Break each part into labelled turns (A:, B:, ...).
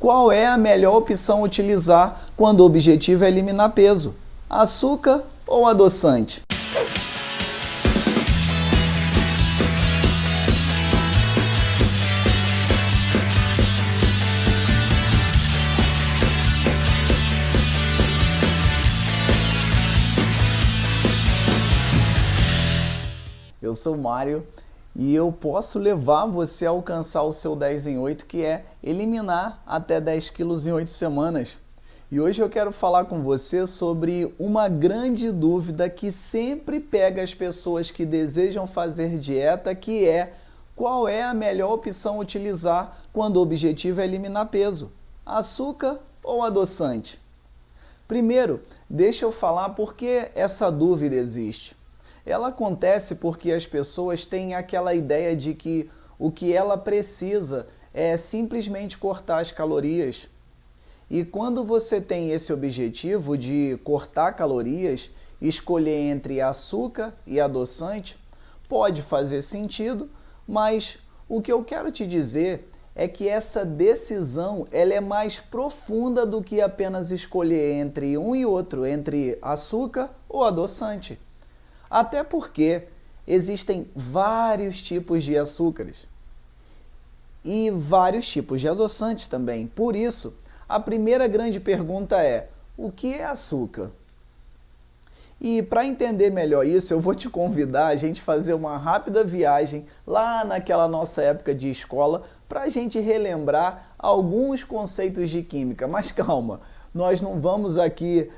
A: Qual é a melhor opção a utilizar quando o objetivo é eliminar peso? Açúcar ou adoçante? Eu sou o Mário e eu posso levar você a alcançar o seu 10 em 8, que é eliminar até 10 quilos em 8 semanas. E hoje eu quero falar com você sobre uma grande dúvida que sempre pega as pessoas que desejam fazer dieta, que é: qual é a melhor opção a utilizar quando o objetivo é eliminar peso? Açúcar ou adoçante? Primeiro, deixa eu falar por que essa dúvida existe. Ela acontece porque as pessoas têm aquela ideia de que o que ela precisa é simplesmente cortar as calorias. E quando você tem esse objetivo de cortar calorias, escolher entre açúcar e adoçante, pode fazer sentido, mas o que eu quero te dizer é que essa decisão ela é mais profunda do que apenas escolher entre um e outro, entre açúcar ou adoçante. Até porque existem vários tipos de açúcares e vários tipos de adoçantes também. Por isso, a primeira grande pergunta é: o que é açúcar? E para entender melhor isso, eu vou te convidar a gente fazer uma rápida viagem lá naquela nossa época de escola para a gente relembrar alguns conceitos de química. Mas calma, nós não vamos aqui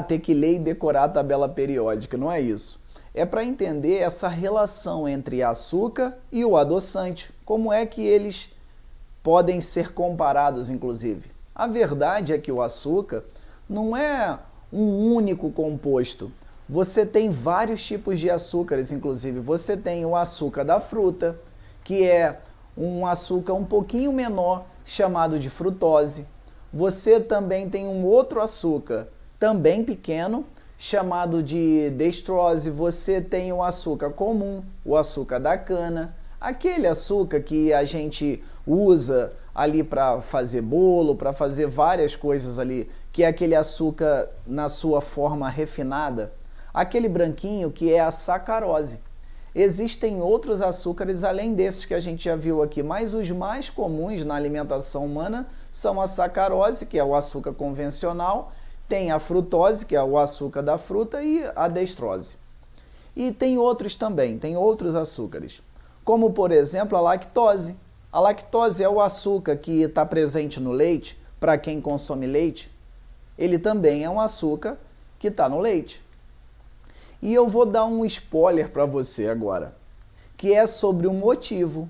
A: ter que ler e decorar a tabela periódica, não é isso. É para entender essa relação entre açúcar e o adoçante, como é que eles podem ser comparados, inclusive. A verdade é que o açúcar não é um único composto. Você tem vários tipos de açúcares, inclusive. Você tem o açúcar da fruta, que é um açúcar um pouquinho menor, chamado de frutose. Você também tem um outro açúcar, também pequeno, chamado de dextrose. Você tem o açúcar comum, o açúcar da cana, aquele açúcar que a gente usa ali para fazer bolo, para fazer várias coisas ali, que é aquele açúcar na sua forma refinada, aquele branquinho que é a sacarose. Existem outros açúcares além desses que a gente já viu aqui, mas os mais comuns na alimentação humana são a sacarose, que é o açúcar convencional, tem a frutose, que é o açúcar da fruta, e a dextrose. E tem outros também, tem outros açúcares, como por exemplo a lactose. A lactose é o açúcar que está presente no leite, para quem consome leite. Ele também é um açúcar que está no leite. E eu vou dar um spoiler para você agora, que é sobre o motivo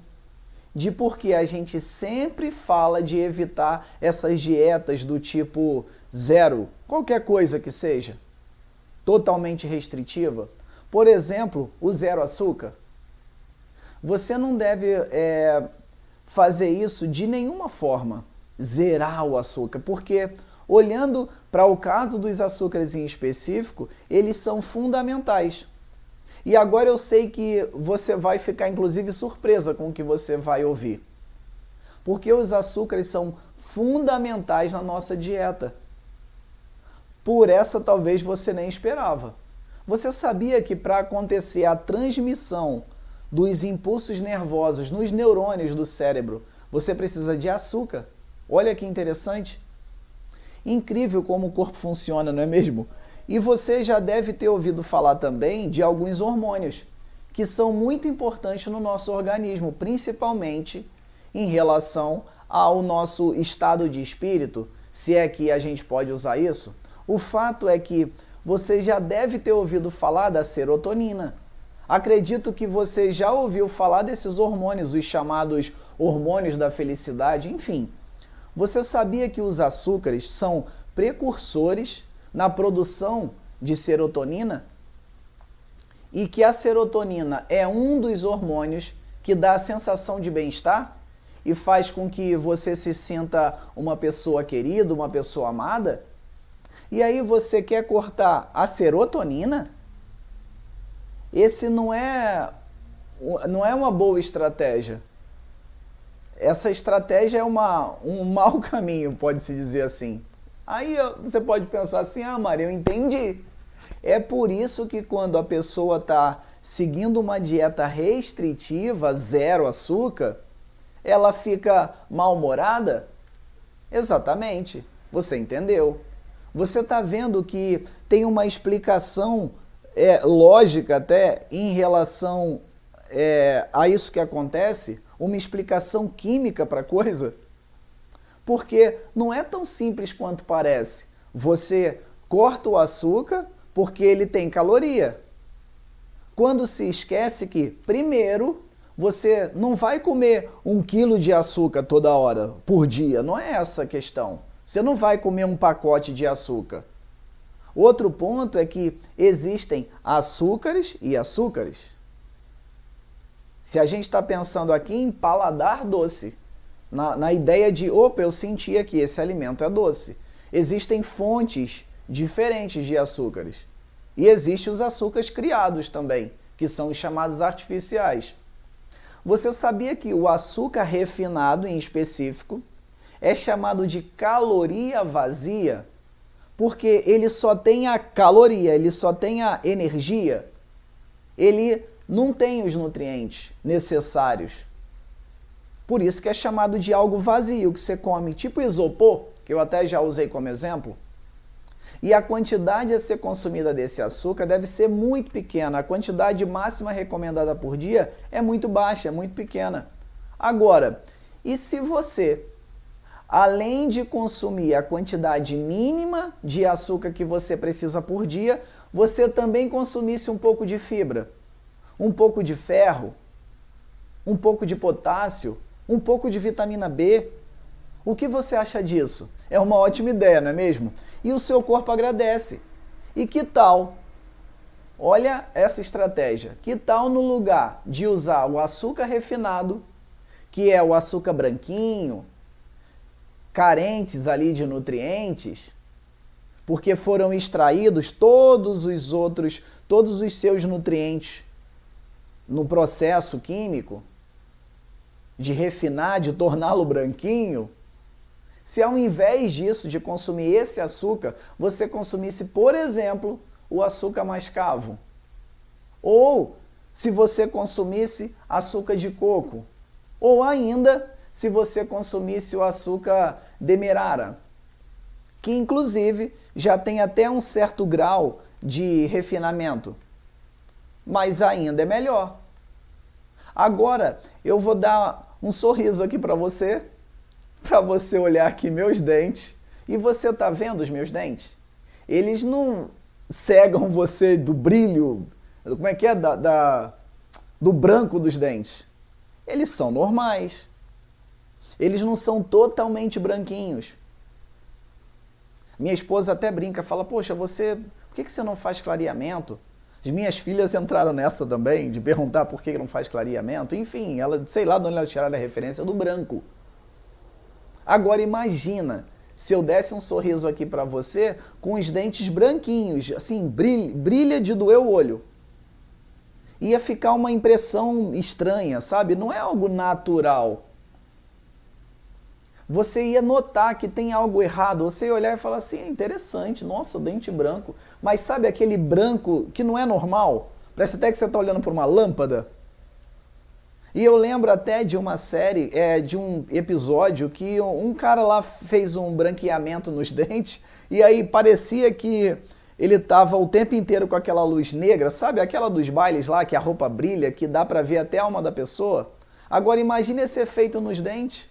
A: de por que a gente sempre fala de evitar essas dietas do tipo zero, qualquer coisa que seja, totalmente restritiva. Por exemplo, o zero açúcar. Você não deve fazer isso de nenhuma forma, zerar o açúcar, porque olhando para o caso dos açúcares em específico, eles são fundamentais. E agora eu sei que você vai ficar inclusive surpresa com o que você vai ouvir. Porque os açúcares são fundamentais na nossa dieta. Por essa talvez você nem esperava. Você sabia que para acontecer a transmissão dos impulsos nervosos nos neurônios do cérebro, você precisa de açúcar? Olha que interessante. Incrível como o corpo funciona, não é mesmo? E você já deve ter ouvido falar também de alguns hormônios que são muito importantes no nosso organismo, principalmente em relação ao nosso estado de espírito, se é que a gente pode usar isso. O fato é que você já deve ter ouvido falar da serotonina. Acredito que você já ouviu falar desses hormônios, os chamados hormônios da felicidade, enfim. Você sabia que os açúcares são precursores na produção de serotonina? E que a serotonina é um dos hormônios que dá a sensação de bem-estar e faz com que você se sinta uma pessoa querida, uma pessoa amada? E aí você quer cortar a serotonina? Esse não é uma boa estratégia. essa estratégia é um mau caminho, pode-se dizer assim. Aí você pode pensar assim, ah, Maria, eu entendi. É por isso que quando a pessoa está seguindo uma dieta restritiva, zero açúcar, ela fica mal-humorada? Exatamente, você entendeu. Você está vendo que tem uma explicação lógica até em relação a isso que acontece? Uma explicação química para a coisa? Porque não é tão simples quanto parece. Você corta o açúcar porque ele tem caloria. Quando se esquece que, primeiro, você não vai comer 1 quilo de açúcar toda hora, por dia. Não é essa a questão. Você não vai comer um pacote de açúcar. Outro ponto é que existem açúcares e açúcares. Se a gente está pensando aqui em paladar doce, na ideia de, opa, eu senti que esse alimento é doce. Existem fontes diferentes de açúcares. E existem os açúcares criados também, que são os chamados artificiais. Você sabia que o açúcar refinado, em específico, é chamado de caloria vazia? Porque ele só tem a caloria, ele só tem a energia. Ele não tem os nutrientes necessários. Por isso que é chamado de algo vazio, que você come, tipo isopor, que eu até já usei como exemplo. E a quantidade a ser consumida desse açúcar deve ser muito pequena. A quantidade máxima recomendada por dia é muito baixa, é muito pequena. Agora, e se você, além de consumir a quantidade mínima de açúcar que você precisa por dia, você também consumisse um pouco de fibra, um pouco de ferro, um pouco de potássio, um pouco de vitamina B? O que você acha disso? É uma ótima ideia, não é mesmo? E o seu corpo agradece. E que tal? Olha essa estratégia. Que tal, no lugar de usar o açúcar refinado, que é o açúcar branquinho, carentes ali de nutrientes, porque foram extraídos todos os seus nutrientes no processo químico de refinar, de torná-lo branquinho? Se ao invés disso, de consumir esse açúcar, você consumisse, por exemplo, o açúcar mascavo. Ou se você consumisse açúcar de coco. Ou ainda, se você consumisse o açúcar demerara, que inclusive já tem até um certo grau de refinamento. Mas ainda é melhor. Agora, eu vou dar um sorriso aqui para você olhar aqui meus dentes. E você está vendo os meus dentes? Eles não cegam você do brilho, como é que é? Do branco dos dentes. Eles são normais. Eles não são totalmente branquinhos. Minha esposa até brinca, fala, poxa, por que você não faz clareamento? As minhas filhas entraram nessa também, de perguntar por que não faz clareamento. Enfim, sei lá de onde elas tiraram a referência do branco. Agora imagina, se eu desse um sorriso aqui para você com os dentes branquinhos, assim, brilha de doer o olho. Ia ficar uma impressão estranha, sabe? Não é algo natural. Você ia notar que tem algo errado. Você ia olhar e falar assim, é interessante, nossa, dente branco. Mas sabe aquele branco que não é normal? Parece até que você está olhando por uma lâmpada. E eu lembro até de uma série, de um episódio que um cara lá fez um branqueamento nos dentes e aí parecia que ele estava o tempo inteiro com aquela luz negra, sabe? Aquela dos bailes lá que a roupa brilha, que dá para ver até a alma da pessoa. Agora imagine esse efeito nos dentes.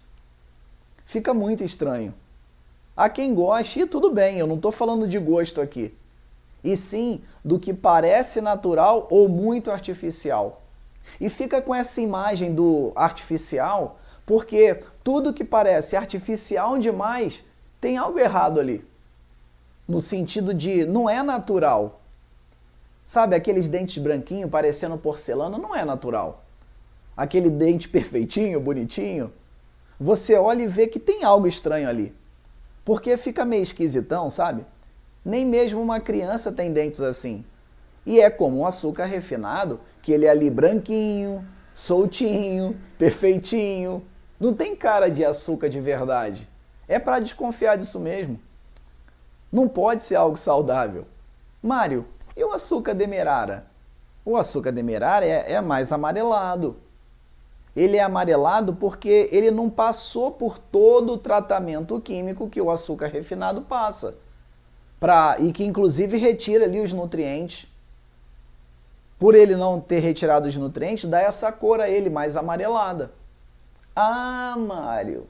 A: Fica muito estranho. Há quem goste, e tudo bem, eu não estou falando de gosto aqui. E sim do que parece natural ou muito artificial. E fica com essa imagem do artificial, porque tudo que parece artificial demais tem algo errado ali. No sentido de não é natural. Sabe, aqueles dentes branquinhos parecendo porcelana não é natural. Aquele dente perfeitinho, bonitinho, você olha e vê que tem algo estranho ali. Porque fica meio esquisitão, sabe? Nem mesmo uma criança tem dentes assim. E é como um açúcar refinado, que ele é ali branquinho, soltinho, perfeitinho. Não tem cara de açúcar de verdade. É para desconfiar disso mesmo. Não pode ser algo saudável. Mário, e o açúcar demerara? O açúcar demerara é mais amarelado. Ele é amarelado porque ele não passou por todo o tratamento químico que o açúcar refinado passa. E que inclusive retira ali os nutrientes. Por ele não ter retirado os nutrientes, dá essa cor a ele mais amarelada. Ah, Mário,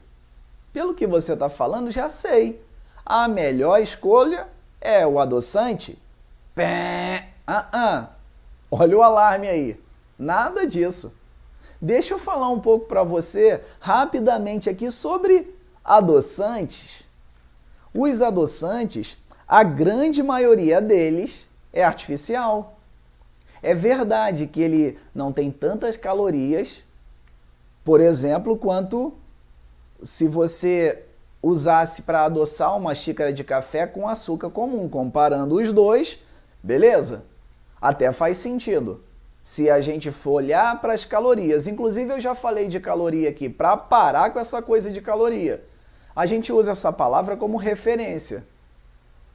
A: pelo que você está falando, já sei. A melhor escolha é o adoçante? Olha o alarme aí. Nada disso. Deixa eu falar um pouco para você rapidamente aqui sobre adoçantes. Os adoçantes, a grande maioria deles é artificial. É verdade que ele não tem tantas calorias, por exemplo, quanto se você usasse para adoçar uma xícara de café com açúcar comum. Comparando os dois, beleza? Até faz sentido. Se a gente for olhar para as calorias, inclusive eu já falei de caloria aqui, para parar com essa coisa de caloria. A gente usa essa palavra como referência,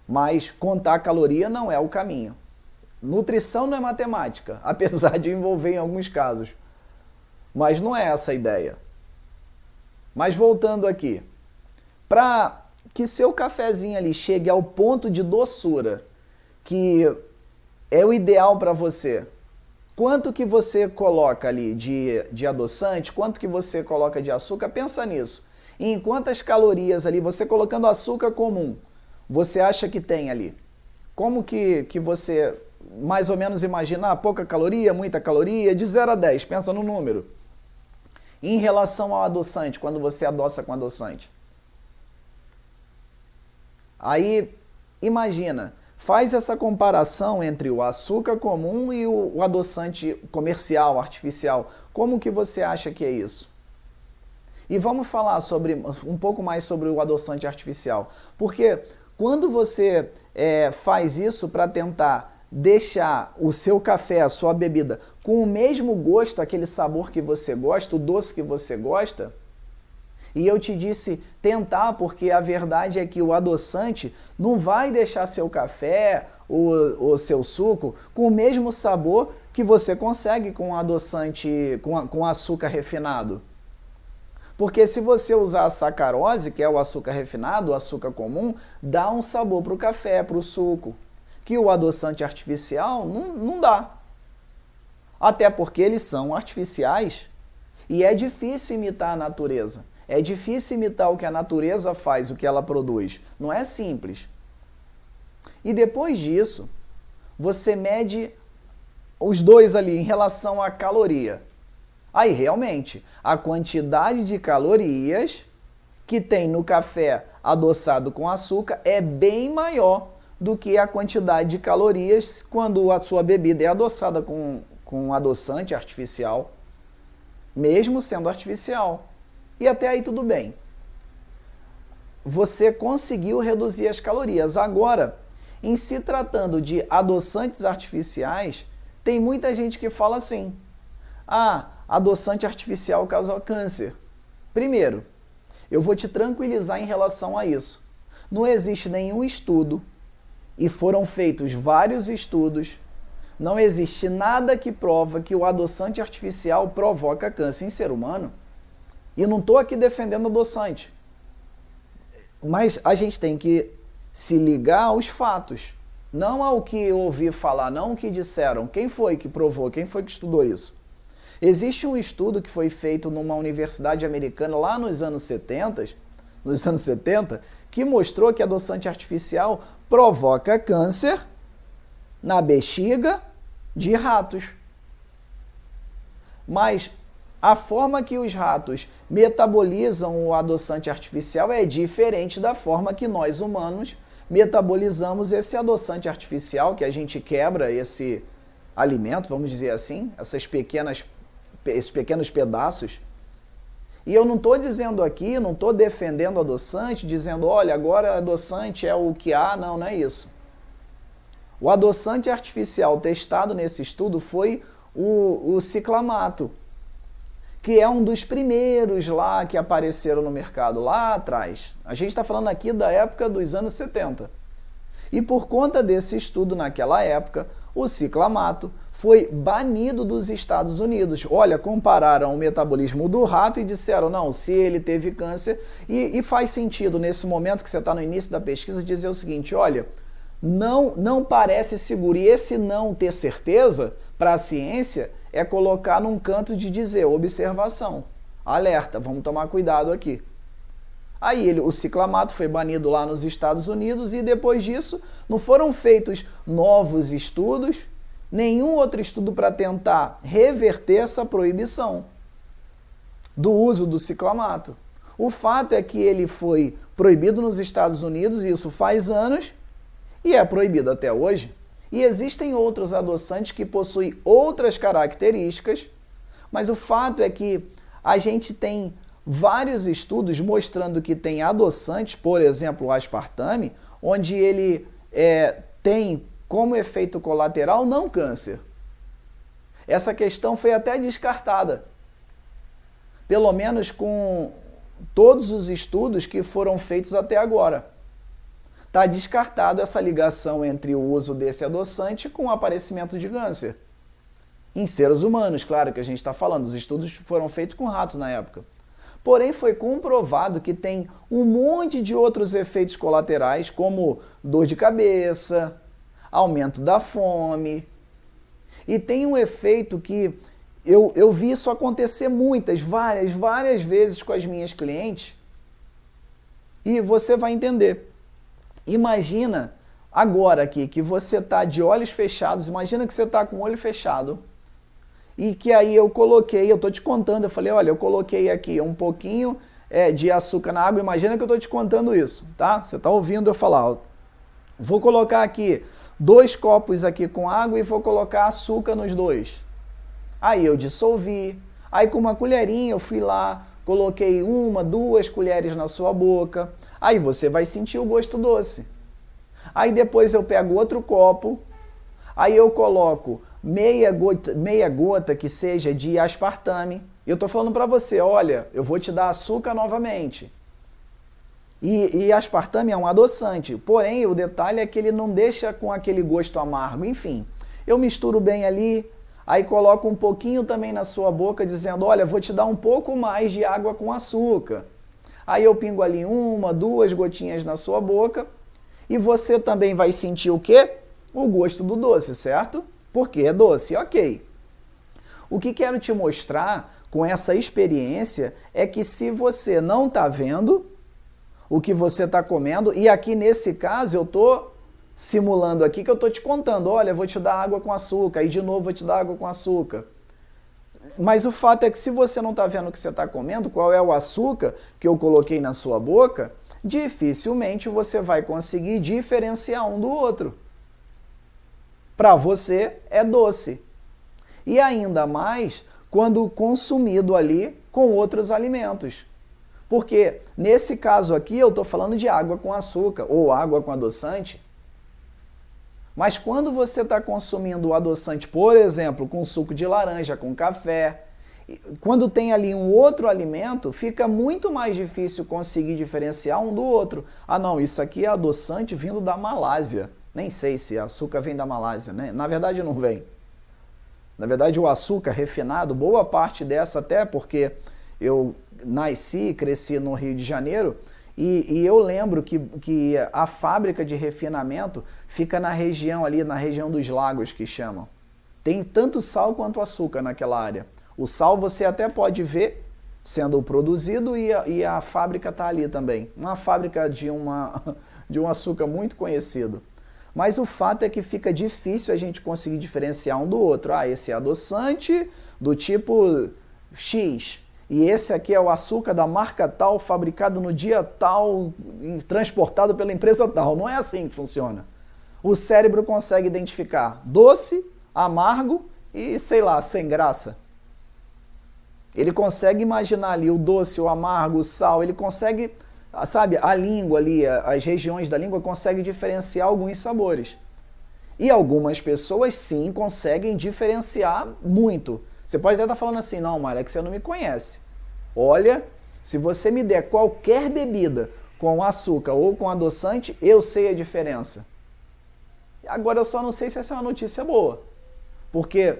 A: mas contar caloria não é o caminho. Nutrição não é matemática, apesar de envolver em alguns casos. Mas não é essa a ideia. Mas voltando aqui, para que seu cafezinho ali chegue ao ponto de doçura, que é o ideal para você, quanto que você coloca ali de adoçante, quanto que você coloca de açúcar, pensa nisso. E em quantas calorias ali, você colocando açúcar comum, você acha que tem ali? Como que você mais ou menos imagina, pouca caloria, muita caloria, de 0 a 10, pensa no número. Em relação ao adoçante, quando você adoça com adoçante. Aí, imagina, faz essa comparação entre o açúcar comum e o adoçante comercial, artificial. Como que você acha que é isso? E vamos falar um pouco mais sobre o adoçante artificial. Porque quando você faz isso para tentar deixar o seu café, a sua bebida, com o mesmo gosto, aquele sabor que você gosta, o doce que você gosta, e eu te disse tentar, porque a verdade é que o adoçante não vai deixar seu café, o seu suco, com o mesmo sabor que você consegue com adoçante, com açúcar refinado. Porque se você usar a sacarose, que é o açúcar refinado, o açúcar comum, dá um sabor para o café, para o suco, que o adoçante artificial não dá. Até porque eles são artificiais e é difícil imitar a natureza. É difícil imitar o que a natureza faz, o que ela produz. Não é simples. E depois disso, você mede os dois ali em relação à caloria. Aí, realmente, a quantidade de calorias que tem no café adoçado com açúcar é bem maior do que a quantidade de calorias quando a sua bebida é adoçada com adoçante artificial, mesmo sendo artificial. E até aí tudo bem. Você conseguiu reduzir as calorias. Agora, em se tratando de adoçantes artificiais, tem muita gente que fala assim: adoçante artificial causa câncer. Primeiro, eu vou te tranquilizar em relação a isso. Não existe nenhum estudo, e foram feitos vários estudos, não existe nada que prova que o adoçante artificial provoca câncer em ser humano. E não estou aqui defendendo adoçante. Mas a gente tem que se ligar aos fatos. Não ao que eu ouvi falar, não o que disseram. Quem foi que provou? Quem foi que estudou isso? Existe um estudo que foi feito numa universidade americana lá nos anos 70, que mostrou que adoçante artificial provoca câncer na bexiga de ratos. Mas a forma que os ratos metabolizam o adoçante artificial é diferente da forma que nós humanos metabolizamos esse adoçante artificial, que a gente quebra esse alimento, vamos dizer assim, esses pequenos pedaços. E eu não estou dizendo aqui, não estou defendendo adoçante, dizendo, olha, agora adoçante é o que há. Não, não é isso. O adoçante artificial testado nesse estudo foi o ciclamato, que é um dos primeiros lá que apareceram no mercado lá atrás. A gente está falando aqui da época dos anos 70. E por conta desse estudo naquela época, o ciclamato foi banido dos Estados Unidos. Olha, compararam o metabolismo do rato e disseram, não, se ele teve câncer, e faz sentido nesse momento que você está no início da pesquisa dizer o seguinte, olha, não parece seguro. E esse não ter certeza, para a ciência, é colocar num canto de dizer, observação, alerta, vamos tomar cuidado aqui. Aí o ciclamato foi banido lá nos Estados Unidos e depois disso não foram feitos novos estudos, nenhum outro estudo para tentar reverter essa proibição do uso do ciclamato. O fato é que ele foi proibido nos Estados Unidos, e isso faz anos, e é proibido até hoje. E existem outros adoçantes que possuem outras características, mas o fato é que a gente tem vários estudos mostrando que tem adoçantes, por exemplo, o aspartame, onde ele tem como efeito colateral não câncer. Essa questão foi até descartada, pelo menos com todos os estudos que foram feitos até agora. Está descartado essa ligação entre o uso desse adoçante com o aparecimento de câncer. Em seres humanos, claro que a gente está falando, os estudos foram feitos com rato na época. Porém, foi comprovado que tem um monte de outros efeitos colaterais, como dor de cabeça, aumento da fome. E tem um efeito que eu vi isso acontecer várias vezes com as minhas clientes. E você vai entender. Imagina agora aqui que você está de olhos fechados, imagina que você está com o olho fechado. E que aí eu estou te contando, eu falei, olha, eu coloquei aqui um pouquinho de açúcar na água, imagina que eu estou te contando isso, tá? Você está ouvindo eu falar, ó, vou colocar aqui 2 copos aqui com água e vou colocar açúcar nos 2. Aí eu dissolvi, aí com uma colherinha eu fui lá, coloquei 1, 2 colheres na sua boca, aí você vai sentir o gosto doce. Aí depois eu pego outro copo, aí eu coloco meia gota que seja de aspartame. Eu estou falando para você, olha, eu vou te dar açúcar novamente. E aspartame é um adoçante, porém o detalhe é que ele não deixa com aquele gosto amargo. Enfim, eu misturo bem ali, aí coloco um pouquinho também na sua boca dizendo, olha, vou te dar um pouco mais de água com açúcar. Aí eu pingo ali 1, 2 gotinhas na sua boca e você também vai sentir o quê? O gosto do doce, certo? Porque é doce, ok. O que quero te mostrar com essa experiência é que se você não está vendo o que você está comendo, e aqui nesse caso eu estou simulando aqui que eu estou te contando, olha, vou te dar água com açúcar, e de novo vou te dar água com açúcar. Mas o fato é que se você não está vendo o que você está comendo, qual é o açúcar que eu coloquei na sua boca, dificilmente você vai conseguir diferenciar um do outro. Para você é doce. E ainda mais quando consumido ali com outros alimentos. Porque nesse caso aqui eu estou falando de água com açúcar ou água com adoçante. Mas quando você está consumindo o adoçante, por exemplo, com suco de laranja, com café, quando tem ali um outro alimento, fica muito mais difícil conseguir diferenciar um do outro. Ah não, isso aqui é adoçante vindo da Malásia. Nem sei se açúcar vem da Malásia, né? Na verdade não vem. Na verdade o açúcar refinado, boa parte dessa até porque eu nasci e cresci no Rio de Janeiro e eu lembro que a fábrica de refinamento fica na região ali, na região dos lagos que chamam. Tem tanto sal quanto açúcar naquela área. O sal você até pode ver sendo produzido e a fábrica está ali também. Uma fábrica de um açúcar muito conhecido. Mas o fato é que fica difícil a gente conseguir diferenciar um do outro. Ah, esse é adoçante do tipo X. E esse aqui é o açúcar da marca tal, fabricado no dia tal, transportado pela empresa tal. Não é assim que funciona. O cérebro consegue identificar doce, amargo e, sei lá, sem graça. Ele consegue imaginar ali o doce, o amargo, o sal, ele consegue... Sabe, a língua ali, as regiões da língua conseguem diferenciar alguns sabores. E algumas pessoas sim conseguem diferenciar muito. Você pode até estar falando assim, não, Mário, é que você não me conhece. Olha, se você me der qualquer bebida com açúcar ou com adoçante, eu sei a diferença. Agora eu só não sei se essa é uma notícia boa. Porque,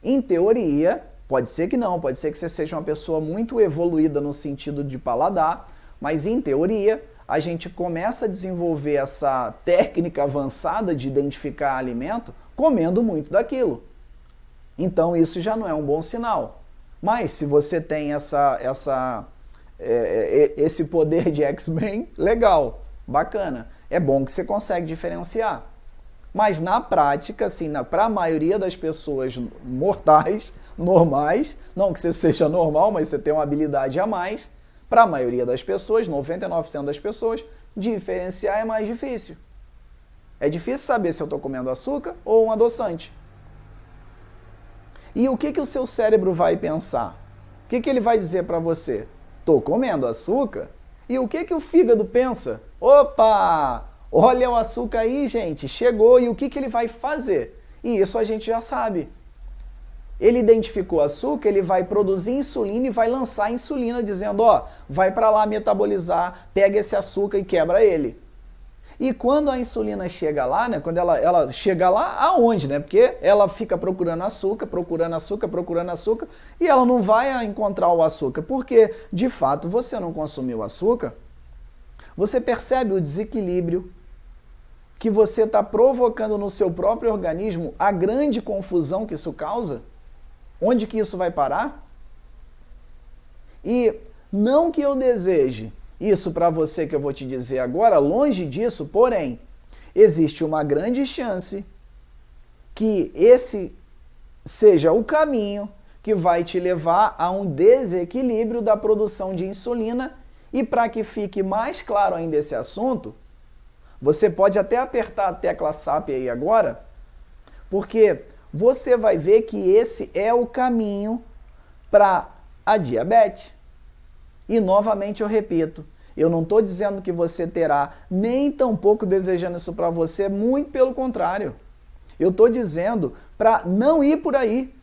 A: em teoria, pode ser que não, pode ser que você seja uma pessoa muito evoluída no sentido de paladar, mas em teoria, a gente começa a desenvolver essa técnica avançada de identificar alimento comendo muito daquilo. Então isso já não é um bom sinal. Mas se você tem esse poder de X-Men, legal, bacana. É bom que você consegue diferenciar. Mas na prática, assim, para a maioria das pessoas mortais, normais, não que você seja normal, mas você tem uma habilidade a mais, para a maioria das pessoas, 99% das pessoas, diferenciar é mais difícil. É difícil saber se eu estou comendo açúcar ou um adoçante. E o que o seu cérebro vai pensar? O que ele vai dizer para você? Estou comendo açúcar? E o que o fígado pensa? Opa! Olha o açúcar aí, gente, chegou. E o que ele vai fazer? E isso a gente já sabe. Ele identificou açúcar, ele vai produzir insulina e vai lançar insulina dizendo, ó, vai para lá metabolizar, pega esse açúcar e quebra ele. E quando a insulina chega lá, né, quando ela chega lá, aonde, né? Porque ela fica procurando açúcar, e ela não vai encontrar o açúcar, porque, de fato, você não consumiu açúcar. Você percebe o desequilíbrio que você está provocando no seu próprio organismo, a grande confusão que isso causa? Onde que isso vai parar? E não que eu deseje isso para você que eu vou te dizer agora, longe disso, porém, existe uma grande chance que esse seja o caminho que vai te levar a um desequilíbrio da produção de insulina. E para que fique mais claro ainda esse assunto, você pode até apertar a tecla SAP aí agora, porque você vai ver que esse é o caminho para a diabetes. E novamente eu repito, eu não estou dizendo que você terá, nem tampouco desejando isso para você, muito pelo contrário. Eu estou dizendo para não ir por aí.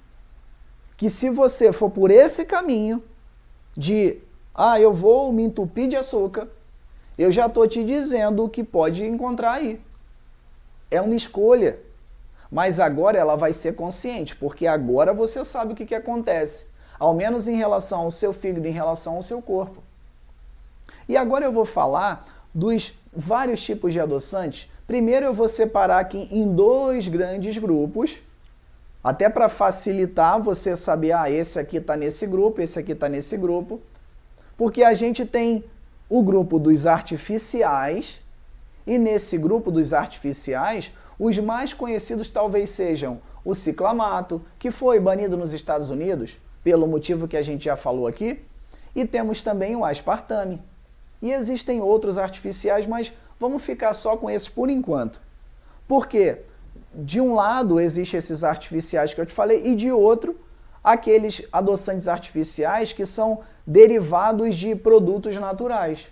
A: Que se você for por esse caminho de, eu vou me entupir de açúcar, eu já estou te dizendo o que pode encontrar aí. É uma escolha. Mas agora ela vai ser consciente, porque agora você sabe o que acontece. Ao menos em relação ao seu fígado, em relação ao seu corpo. E agora eu vou falar dos vários tipos de adoçantes. Primeiro eu vou separar aqui em dois grandes grupos, até para facilitar você saber, esse aqui está nesse grupo, esse aqui está nesse grupo. Porque a gente tem o grupo dos artificiais, e nesse grupo dos artificiais, os mais conhecidos talvez sejam o ciclamato, que foi banido nos Estados Unidos, pelo motivo que a gente já falou aqui, e temos também o aspartame. E existem outros artificiais, mas vamos ficar só com esses por enquanto. Porque, de um lado, existem esses artificiais que eu te falei, e de outro, aqueles adoçantes artificiais que são derivados de produtos naturais.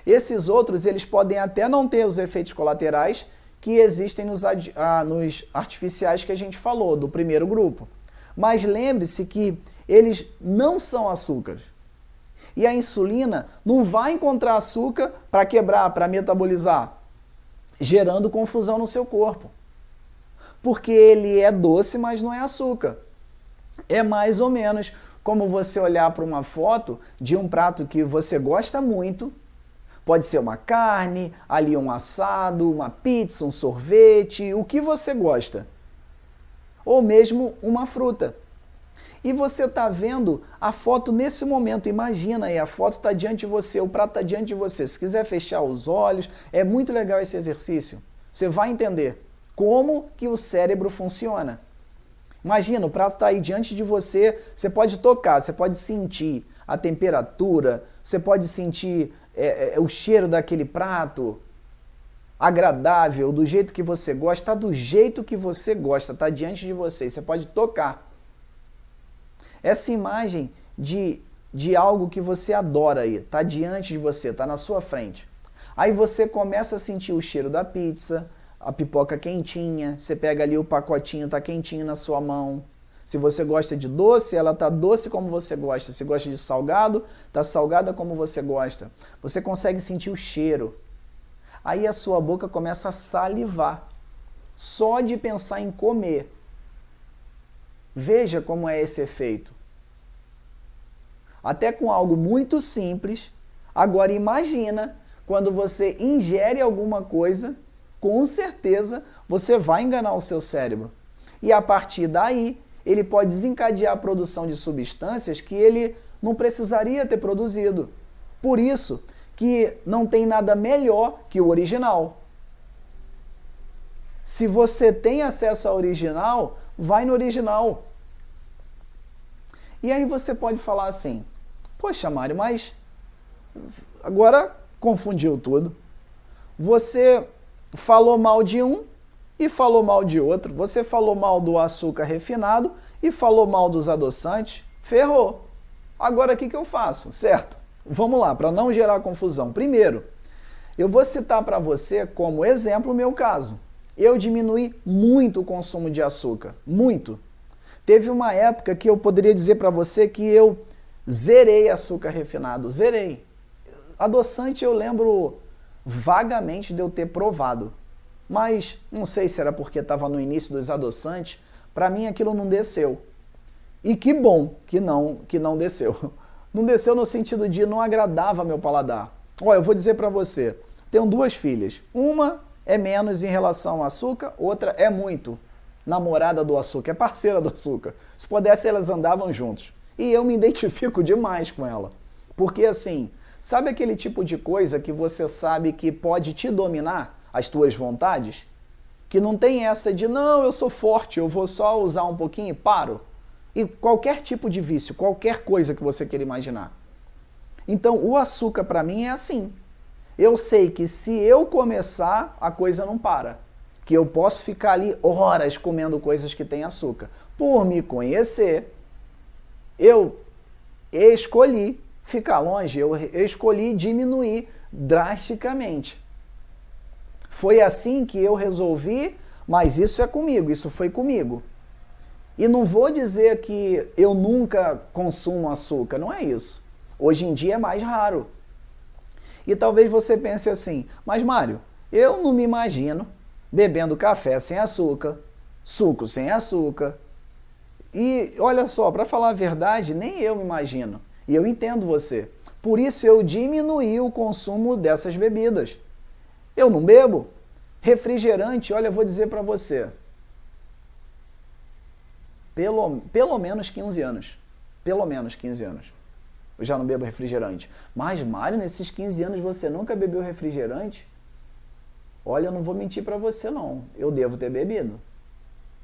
A: Esses outros, eles podem até não ter os efeitos colaterais que existem nos artificiais que a gente falou, do primeiro grupo. Mas lembre-se que eles não são açúcares. E a insulina não vai encontrar açúcar para quebrar, para metabolizar, gerando confusão no seu corpo. Porque ele é doce, mas não é açúcar. É mais ou menos como você olhar para uma foto de um prato que você gosta muito. Pode ser uma carne, ali um assado, uma pizza, um sorvete, o que você gosta. Ou mesmo uma fruta. E você está vendo a foto nesse momento, imagina aí, a foto está diante de você, o prato está diante de você. Se quiser fechar os olhos, é muito legal esse exercício. Você vai entender como que o cérebro funciona. Imagina, o prato está aí diante de você, você pode tocar, você pode sentir a temperatura, você pode sentir o cheiro daquele prato, agradável, do jeito que você gosta, está do jeito que você gosta, está diante de você, você pode tocar. Essa imagem de algo que você adora aí, está diante de você, está na sua frente. Aí você começa a sentir o cheiro da pizza, a pipoca quentinha, você pega ali o pacotinho, está quentinho na sua mão. Se você gosta de doce, ela está doce como você gosta. Se gosta de salgado, está salgada como você gosta. Você consegue sentir o cheiro. Aí a sua boca começa a salivar. Só de pensar em comer. Veja como é esse efeito. Até com algo muito simples. Agora imagina quando você ingere alguma coisa, com certeza você vai enganar o seu cérebro. E a partir daí, ele pode desencadear a produção de substâncias que ele não precisaria ter produzido. Por isso que não tem nada melhor que o original. Se você tem acesso ao original, vai no original. E aí você pode falar assim, poxa, Mário, mas agora confundiu tudo. Você falou mal de um e falou mal de outro. Você falou mal do açúcar refinado e falou mal dos adoçantes. Ferrou. Agora o que eu faço? Certo? Vamos lá, para não gerar confusão. Primeiro, eu vou citar para você como exemplo o meu caso. Eu diminuí muito o consumo de açúcar. Muito. Teve uma época que eu poderia dizer para você que eu zerei açúcar refinado. Zerei. Adoçante eu lembro vagamente de eu ter provado. Mas não sei se era porque estava no início dos adoçantes. Para mim aquilo não desceu. E que bom que não desceu. Não desceu no sentido de não agradava meu paladar. Olha, eu vou dizer para você. Tenho duas filhas. Uma é menos em relação ao açúcar, outra é muito. Namorada do açúcar, é parceira do açúcar. Se pudesse, elas andavam juntos. E eu me identifico demais com ela. Porque assim, sabe aquele tipo de coisa que você sabe que pode te dominar, as tuas vontades? Que não tem essa de, não, eu sou forte, eu vou só usar um pouquinho e paro. E qualquer tipo de vício, qualquer coisa que você queira imaginar. Então, o açúcar para mim é assim. Eu sei que se eu começar, a coisa não para. Que eu posso ficar ali horas comendo coisas que têm açúcar. Por me conhecer, eu escolhi ficar longe, eu escolhi diminuir drasticamente. Foi assim que eu resolvi, mas isso é comigo, isso foi comigo. E não vou dizer que eu nunca consumo açúcar, não é isso. Hoje em dia é mais raro. E talvez você pense assim, mas Mário, eu não me imagino bebendo café sem açúcar, suco sem açúcar. E olha só, para falar a verdade, nem eu me imagino. E eu entendo você. Por isso eu diminuí o consumo dessas bebidas. Eu não bebo. Refrigerante, olha, eu vou dizer para você. Pelo menos 15 anos. Pelo menos 15 anos. Eu já não bebo refrigerante. Mas, Mário, nesses 15 anos você nunca bebeu refrigerante? Olha, eu não vou mentir para você, não. Eu devo ter bebido.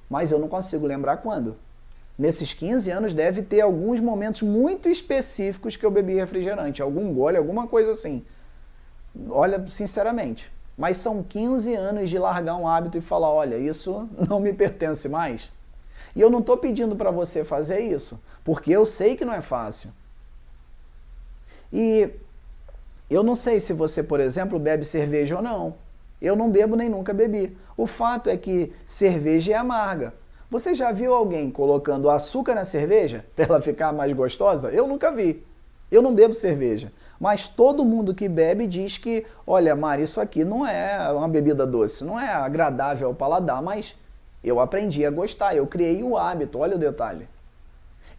A: Mas eu não consigo lembrar quando. Nesses 15 anos deve ter alguns momentos muito específicos que eu bebi refrigerante. Algum gole, alguma coisa assim. Olha, sinceramente. Mas são 15 anos de largar um hábito e falar, olha, isso não me pertence mais. E eu não estou pedindo para você fazer isso, porque eu sei que não é fácil. E eu não sei se você, por exemplo, bebe cerveja ou não. Eu não bebo nem nunca bebi. O fato é que cerveja é amarga. Você já viu alguém colocando açúcar na cerveja para ela ficar mais gostosa? Eu nunca vi. Eu não bebo cerveja. Mas todo mundo que bebe diz que, olha, Mari, isso aqui não é uma bebida doce, não é agradável ao paladar, mas eu aprendi a gostar, eu criei o hábito, olha o detalhe.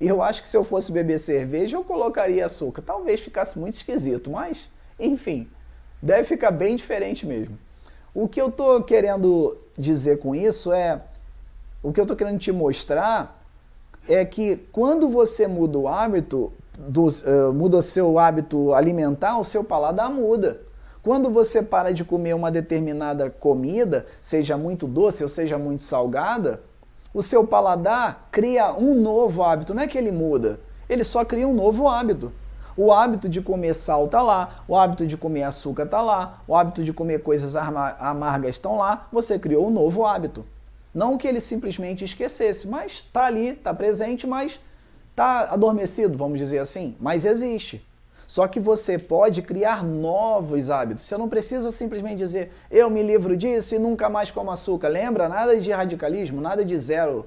A: E eu acho que se eu fosse beber cerveja, eu colocaria açúcar. Talvez ficasse muito esquisito, mas, enfim, deve ficar bem diferente mesmo. O que eu estou querendo dizer com isso o que eu estou querendo te mostrar é que quando você muda o hábito, muda seu hábito alimentar, o seu paladar muda. Quando você para de comer uma determinada comida, seja muito doce ou seja muito salgada, o seu paladar cria um novo hábito. Não é que ele muda, ele só cria um novo hábito. O hábito de comer sal está lá, o hábito de comer açúcar está lá, o hábito de comer coisas amargas estão lá, você criou um novo hábito. Não que ele simplesmente esquecesse, mas está ali, está presente, mas está adormecido, vamos dizer assim, mas existe. Só que você pode criar novos hábitos. Você não precisa simplesmente dizer, eu me livro disso e nunca mais como açúcar. Lembra? Nada de radicalismo, nada de zero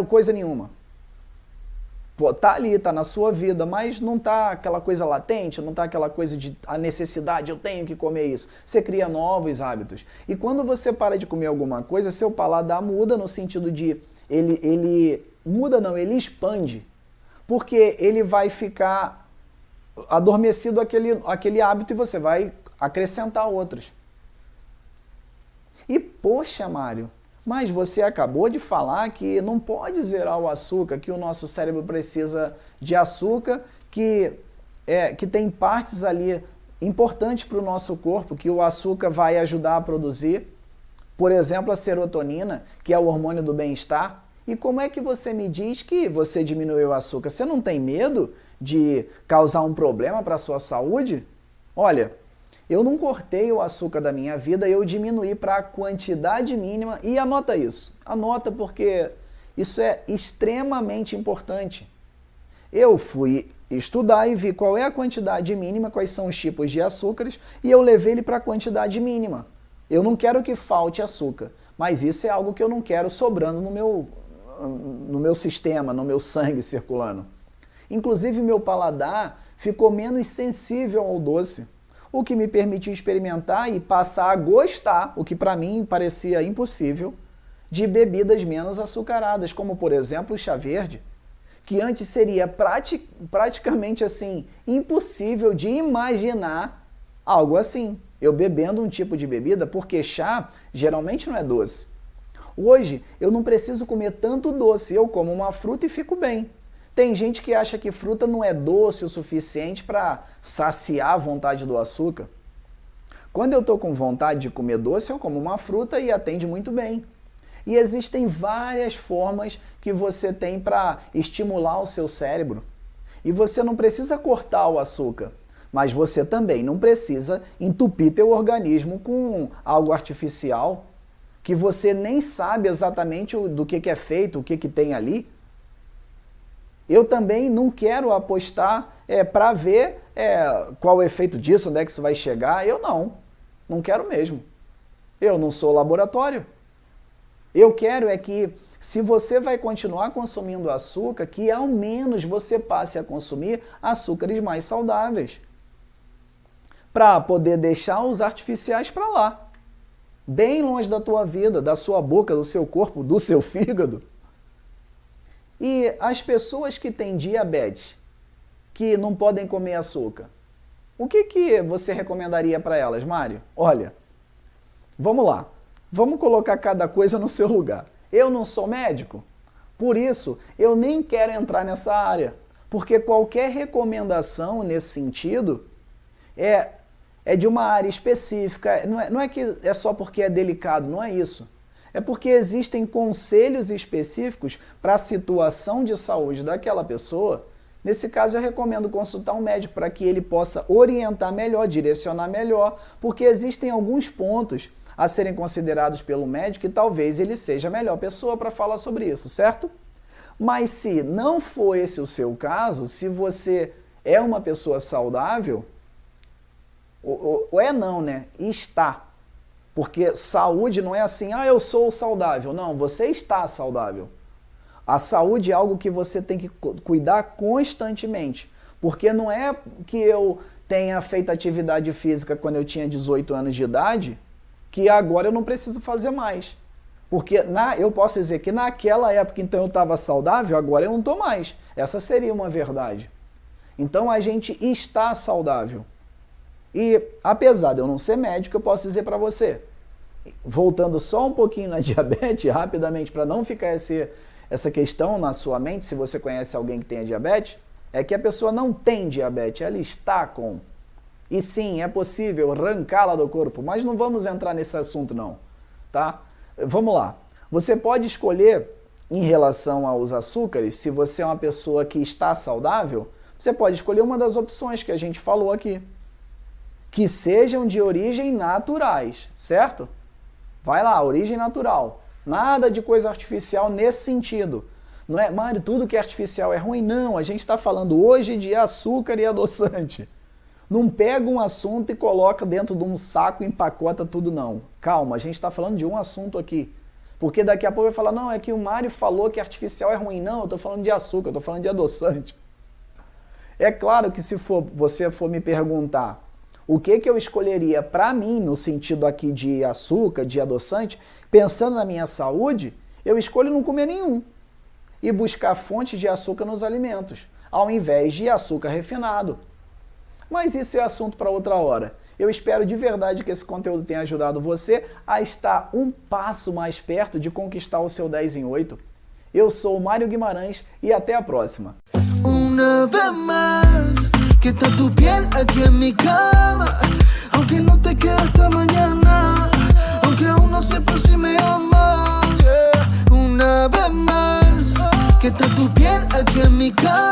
A: coisa nenhuma. Pô, tá ali, tá na sua vida, mas não tá aquela coisa latente, não tá aquela coisa de a necessidade, eu tenho que comer isso. Você cria novos hábitos. E quando você para de comer alguma coisa, seu paladar muda no sentido de ele muda não, ele expande. Porque ele vai ficar adormecido aquele hábito e você vai acrescentar outros. E poxa, Mário, mas você acabou de falar que não pode zerar o açúcar, que o nosso cérebro precisa de açúcar, que tem partes ali importantes para o nosso corpo, que o açúcar vai ajudar a produzir. Por exemplo, a serotonina, que é o hormônio do bem-estar. E como é que você me diz que você diminuiu o açúcar? Você não tem medo de causar um problema para a sua saúde? Olha, eu não cortei o açúcar da minha vida, eu diminuí para a quantidade mínima e anota isso. Anota porque isso é extremamente importante. Eu fui estudar e vi qual é a quantidade mínima, quais são os tipos de açúcares e eu levei ele para a quantidade mínima. Eu não quero que falte açúcar, mas isso é algo que eu não quero sobrando no meu sistema, no meu sangue circulando. Inclusive, meu paladar ficou menos sensível ao doce, o que me permitiu experimentar e passar a gostar, o que para mim parecia impossível, de bebidas menos açucaradas, como por exemplo o chá verde, que antes seria praticamente assim, impossível de imaginar algo assim, eu bebendo um tipo de bebida, porque chá geralmente não é doce. Hoje eu não preciso comer tanto doce, eu como uma fruta e fico bem. Tem gente que acha que fruta não é doce o suficiente para saciar a vontade do açúcar. Quando eu estou com vontade de comer doce, eu como uma fruta e atende muito bem. E existem várias formas que você tem para estimular o seu cérebro. E você não precisa cortar o açúcar, mas você também não precisa entupir teu organismo com algo artificial que você nem sabe exatamente do que é feito, o que tem ali. Eu também não quero apostar para ver qual o efeito disso, onde é que isso vai chegar. Eu não quero mesmo. Eu não sou laboratório. Eu quero que, se você vai continuar consumindo açúcar, que ao menos você passe a consumir açúcares mais saudáveis, para poder deixar os artificiais para lá, bem longe da tua vida, da sua boca, do seu corpo, do seu fígado. E as pessoas que têm diabetes, que não podem comer açúcar, o que você recomendaria para elas, Mário? Olha, vamos lá, vamos colocar cada coisa no seu lugar. Eu não sou médico, por isso eu nem quero entrar nessa área, porque qualquer recomendação nesse sentido é de uma área específica, não é que é só porque é delicado, não é isso. É porque existem conselhos específicos para a situação de saúde daquela pessoa. Nesse caso, eu recomendo consultar um médico para que ele possa orientar melhor, direcionar melhor, porque existem alguns pontos a serem considerados pelo médico e talvez ele seja a melhor pessoa para falar sobre isso, certo? Mas se não for esse o seu caso, se você é uma pessoa saudável, está. Porque saúde não é assim, eu sou saudável. Não, você está saudável. A saúde é algo que você tem que cuidar constantemente. Porque não é que eu tenha feito atividade física quando eu tinha 18 anos de idade, que agora eu não preciso fazer mais. Porque eu posso dizer que naquela época então eu estava saudável, agora eu não estou mais. Essa seria uma verdade. Então a gente está saudável. E apesar de eu não ser médico, eu posso dizer para você, voltando só um pouquinho na diabetes, rapidamente, para não ficar essa questão na sua mente, se você conhece alguém que tenha diabetes, é que a pessoa não tem diabetes, ela está com. E sim, é possível arrancá-la do corpo, mas não vamos entrar nesse assunto não, tá? Vamos lá. Você pode escolher, em relação aos açúcares, se você é uma pessoa que está saudável, você pode escolher uma das opções que a gente falou aqui, que sejam de origem naturais, certo? Vai lá, origem natural. Nada de coisa artificial nesse sentido. Não é, Mário, tudo que é artificial é ruim? Não, a gente está falando hoje de açúcar e adoçante. Não pega um assunto e coloca dentro de um saco e empacota tudo, não. Calma, a gente está falando de um assunto aqui. Porque daqui a pouco vai falar, não, é que o Mário falou que artificial é ruim. Não, eu estou falando de açúcar, eu estou falando de adoçante. É claro que se você for me perguntar o que eu escolheria para mim, no sentido aqui de açúcar, de adoçante, pensando na minha saúde, eu escolho não comer nenhum e buscar fontes de açúcar nos alimentos, ao invés de açúcar refinado. Mas isso é assunto para outra hora. Eu espero de verdade que esse conteúdo tenha ajudado você a estar um passo mais perto de conquistar o seu 10 em 8. Eu sou o Mário Guimarães e até a próxima.
B: Una vez más, que está tu piel aquí en mi cama, aunque no te quede hasta mañana, aunque aún no sé por si me amas. Una vez más, que está tu piel aquí en mi cama.